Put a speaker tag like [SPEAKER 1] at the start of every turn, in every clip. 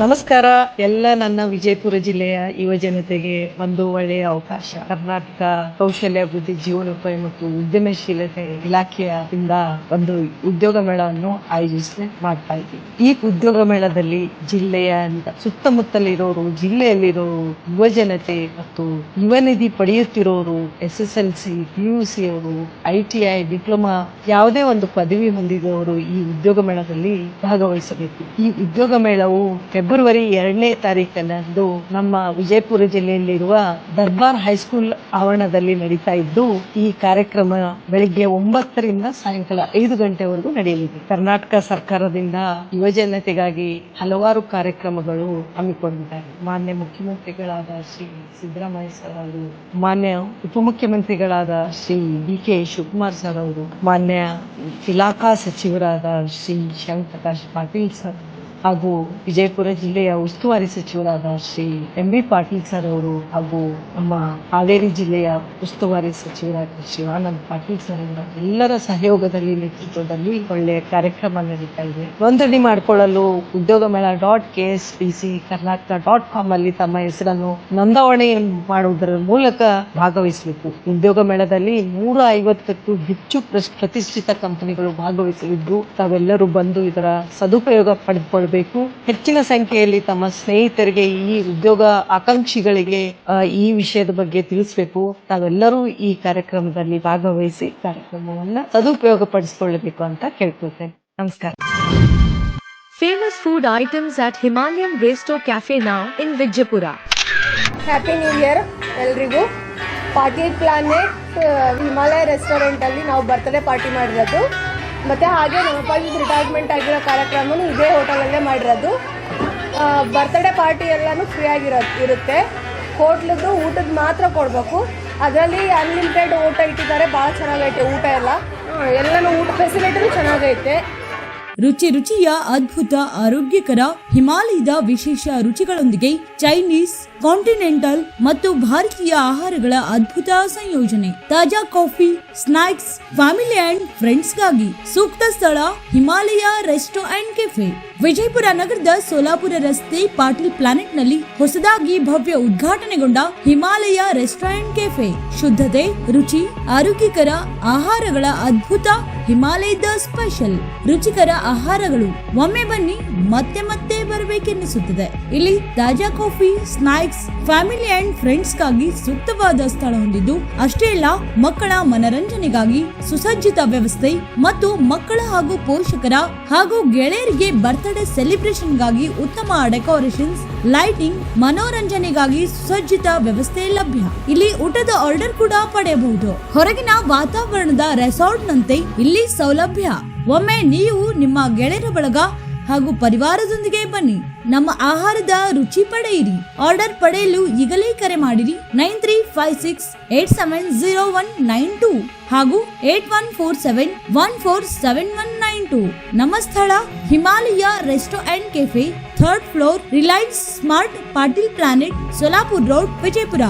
[SPEAKER 1] ನಮಸ್ಕಾರ. ಎಲ್ಲ ನನ್ನ ವಿಜಯಪುರ ಜಿಲ್ಲೆಯ ಯುವ ಜನತೆಗೆ ಒಂದು ಒಳ್ಳೆಯ ಅವಕಾಶ. ಕರ್ನಾಟಕ ಕೌಶಲ್ಯಾಭಿವೃದ್ಧಿ ಜೀವನೋಪಾಯ ಮತ್ತು ಉದ್ಯಮಶೀಲತೆ ಇಲಾಖೆಯಿಂದ ಒಂದು ಉದ್ಯೋಗ ಮೇಳವನ್ನು ಆಯೋಜಿಸಿ ಮಾಡ್ತಾ ಇದ್ದೀವಿ. ಈ ಉದ್ಯೋಗ ಮೇಳದಲ್ಲಿ ಜಿಲ್ಲೆಯ ಸುತ್ತಮುತ್ತಲಿರೋರು, ಜಿಲ್ಲೆಯಲ್ಲಿರೋರು, ಯುವ ಜನತೆ ಮತ್ತು ಯುವ ನಿಧಿ ಪಡೆಯುತ್ತಿರೋರು, SSLC, PUC ಅವರು, ITI, ಡಿಪ್ಲೊಮಾ ಯಾವುದೇ ಒಂದು ಪದವಿ ಹೊಂದಿದವರು ಈ ಉದ್ಯೋಗ ಮೇಳದಲ್ಲಿ ಭಾಗವಹಿಸಬೇಕು. ಈ ಉದ್ಯೋಗ ಮೇಳವು ಫೆಬ್ರವರಿ 2ನೇ ತಾರೀಕಿನಂದು ನಮ್ಮ ವಿಜಯಪುರ ಜಿಲ್ಲೆಯಲ್ಲಿರುವ ದರ್ಬಾರ್ ಹೈಸ್ಕೂಲ್ ಆವರಣದಲ್ಲಿ ನಡೀತಾ ಇದ್ದು, ಈ ಕಾರ್ಯಕ್ರಮ ಬೆಳಿಗ್ಗೆ 9 ರಿಂದ ಸಾಯಂಕಾಲ 5 ಗಂಟೆವರೆಗೂ ನಡೆಯಲಿದೆ. ಕರ್ನಾಟಕ ಸರ್ಕಾರದಿಂದ ಯುವ ಜನತೆಗಾಗಿ ಹಲವಾರು ಕಾರ್ಯಕ್ರಮಗಳು ಹಮ್ಮಿಕೊಂಡಿದ್ದಾರೆ. ಮಾನ್ಯ ಮುಖ್ಯಮಂತ್ರಿಗಳಾದ ಶ್ರೀ ಸಿದ್ದರಾಮಯ್ಯ ಸರ್ ಅವರು, ಮಾನ್ಯ ಉಪಮುಖ್ಯಮಂತ್ರಿಗಳಾದ ಶ್ರೀ DK ಶಿವಕುಮಾರ್ ಸರ್ ಅವರು, ಮಾನ್ಯ ಇಲಾಖಾ ಸಚಿವರಾದ ಶ್ರೀ ಶಿವಪ್ರಕಾಶ್ ಪಾಟೀಲ್ ಸರ್ ಹಾಗೂ ವಿಜಯಪುರ ಜಿಲ್ಲೆಯ ಉಸ್ತುವಾರಿ ಸಚಿವರಾದ ಶ್ರೀ MB ಪಾಟೀಲ್ ಸರ್ ಅವರು ಹಾಗೂ ನಮ್ಮ ಹಾವೇರಿ ಜಿಲ್ಲೆಯ ಉಸ್ತುವಾರಿ ಸಚಿವರಾದ ಶ್ರೀ ಆನಂದ್ ಪಾಟೀಲ್ ಸರ್ ಅವರ ಎಲ್ಲರ ಸಹಯೋಗದಲ್ಲಿ, ನೇತೃತ್ವದಲ್ಲಿ ಒಳ್ಳೆಯ ಕಾರ್ಯಕ್ರಮ ನಡೀತಾ ಇದೆ. ನೋಂದಣಿ ಮಾಡಿಕೊಳ್ಳಲು udyogmela.kspc karnataka.com ಅಲ್ಲಿ ತಮ್ಮ ಹೆಸರನ್ನು ನೋಂದಾವಣೆ ಮಾಡುವುದರ ಮೂಲಕ ಭಾಗವಹಿಸಬೇಕು. ಉದ್ಯೋಗ ಮೇಳದಲ್ಲಿ 150ಕ್ಕೂ ಹೆಚ್ಚು ಪ್ರತಿಷ್ಠಿತ ಕಂಪನಿಗಳು ಭಾಗವಹಿಸಲಿದ್ದು, ತಾವೆಲ್ಲರೂ ಬಂದು ಇದರ ಸದುಪಯೋಗ ಪಡೆದುಕೊಳ್ಳಬೇಕು. ಹೆಚ್ಚಿನ ಸಂಖ್ಯೆಯಲ್ಲಿ ತಮ್ಮ ಸ್ನೇಹಿತರಿಗೆ, ಈ ಉದ್ಯೋಗ ಆಕಾಂಕ್ಷಿಗಳಿಗೆ ಈ ವಿಷಯದ ಬಗ್ಗೆ ತಿಳಿಸಬೇಕು. ತಾವೆಲ್ಲರೂ ಈ ಕಾರ್ಯಕ್ರಮದಲ್ಲಿ ಭಾಗವಹಿಸಿ ಕಾರ್ಯಕ್ರಮವನ್ನ ಸದುಪಯೋಗ ಪಡಿಸಿಕೊಳ್ಳಬೇಕು ಅಂತ ಕೇಳ್ಕೊಳ್ತೇನೆ. ನಮಸ್ಕಾರ.
[SPEAKER 2] Famous food items at Himalayan Resto Cafe now in Vijaypura.
[SPEAKER 3] Happy new year ಎಲ್ರಿಗೂ. ಪಾಟೀಲ್ ಪ್ಲಾನೆಟ್ ಹಿಮಾಲಯ ರೆಸ್ಟೋರೆಂಟ್ ಅಲ್ಲಿ ನಾವು ಬರ್ತ್ಡೇ ಪಾರ್ಟಿ ಮಾಡಿರೋದು. ಮತ್ತೆ ಹಾಗೆ ನಮ್ಮ ರಿಟೈರ್ಮೆಂಟ್ ಆಗಿರೋ ಕಾರ್ಯಕ್ರಮನೂ ಇದೇ ಹೋಟೆಲಲ್ಲೇ ಮಾಡಿರೋದು. ಬರ್ತ್ಡೇ ಪಾರ್ಟಿ ಎಲ್ಲನೂ ಫ್ರೀ ಇರುತ್ತೆ. ಹೋಟ್ಲದ್ದು ಊಟದ ಮಾತ್ರ ಕೊಡಬೇಕು. ಅದರಲ್ಲಿ ಅನ್ಲಿಮಿಟೆಡ್ ಊಟ ಇಟ್ಟಿದ್ದಾರೆ. ಭಾಳ ಚೆನ್ನಾಗೈತೆ ಊಟ ಎಲ್ಲನೂ ಊಟ ಫೆಸಿಲಿಟಿನೂ ಚೆನ್ನಾಗೈತೆ.
[SPEAKER 4] ರುಚಿ ರುಚಿಯ ಅದ್ಭುತ ಆರೋಗ್ಯಕರ ಹಿಮಾಲಯದ ವಿಶೇಷ ರುಚಿಗಳೊಂದಿಗೆ ಚೈನೀಸ್, ಕಾಂಟಿನೆಂಟಲ್ ಮತ್ತು ಭಾರತೀಯ ಆಹಾರಗಳ ಅದ್ಭುತ ಸಂಯೋಜನೆ. ತಾಜಾ coffee, snacks, family and friends ಗಾಗಿ ಸೂಕ್ತ ಸ್ಥಳ Himalaya resto and cafe. Vijayapura ನಗರದ ಸೋಲಾಪುರ ರಸ್ತೆ ಪಾಟೀಲ್ ಪ್ಲಾನೆಟ್ ನಲ್ಲಿ ಹೊಸದಾಗಿ ಭವ್ಯ ಉದ್ಘಾಟನೆಗೊಂಡ ಹಿಮಾಲಯ ರೆಸ್ಟೋ ಅಂಡ್ ಕೆಫೆ. ಶುದ್ಧತೆ, ರುಚಿ, ಆರೋಗ್ಯಕರ ಆಹಾರಗಳ ಅದ್ಭುತ ಹಿಮಾಲಯದ ಸ್ಪೆಷಲ್ ರುಚಿಕರ ಆಹಾರಗಳು. ಒಮ್ಮೆ ಬನ್ನಿ, ಮತ್ತೆ ಮತ್ತೆ ಬರಬೇಕೆನ್ನಿಸುತ್ತದೆ. ಇಲ್ಲಿ ತಾಜಾ coffee, snacks, family and friends ಗಾಗಿ ಸೂಕ್ತವಾದ ಸ್ಥಳ ಹೊಂದಿದ್ದು, ಅಷ್ಟೇ ಅಲ್ಲ ಮಕ್ಕಳ ಮನರಂಜನೆಗಾಗಿ ಸುಸಜ್ಜಿತ ವ್ಯವಸ್ಥೆ ಮತ್ತು ಮಕ್ಕಳ ಹಾಗೂ ಪೋಷಕರ ಹಾಗೂ ಗೆಳೆಯರಿಗೆ ಬರ್ತ್ಡೇ ಸೆಲೆಬ್ರೇಷನ್ ಗಾಗಿ ಉತ್ತಮ ಡೆಕೋರೇಷನ್ಸ್, ಲೈಟಿಂಗ್, ಮನೋರಂಜನೆಗಾಗಿ ಸುಸಜ್ಜಿತ ವ್ಯವಸ್ಥೆ ಲಭ್ಯ. ಇಲ್ಲಿ ಊಟದ ಆರ್ಡರ್ ಕೂಡ ಪಡೆಯಬಹುದು. ಹೊರಗಿನ ವಾತಾವರಣದ ರೆಸಾರ್ಟ್ ನಂತೆ ಇಲ್ಲಿ ಸೌಲಭ್ಯ. ಒಮ್ಮೆ ನೀವು ನಿಮ್ಮ ಗೆಳೆಯರ ಬಳಗ ಹಾಗೂ ಪರಿವಾರದೊಂದಿಗೆ ಬನ್ನಿ, ನಮ್ಮ ಆಹಾರದ ರುಚಿ ಪಡೆಯಿರಿ. ಆರ್ಡರ್ ಪಡೆಯಲು ಈಗಲೇ ಕರೆ ಮಾಡಿರಿ 9356870192 ಹಾಗೂ 8147147192. ನಮ್ಮ ಸ್ಥಳ Himalaya resto and cafe, 3rd floor, Reliance smart, Patil planet, Solapur road, Vijayapura.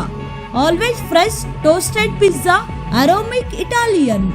[SPEAKER 4] Always fresh toasted pizza, aromatic Italian.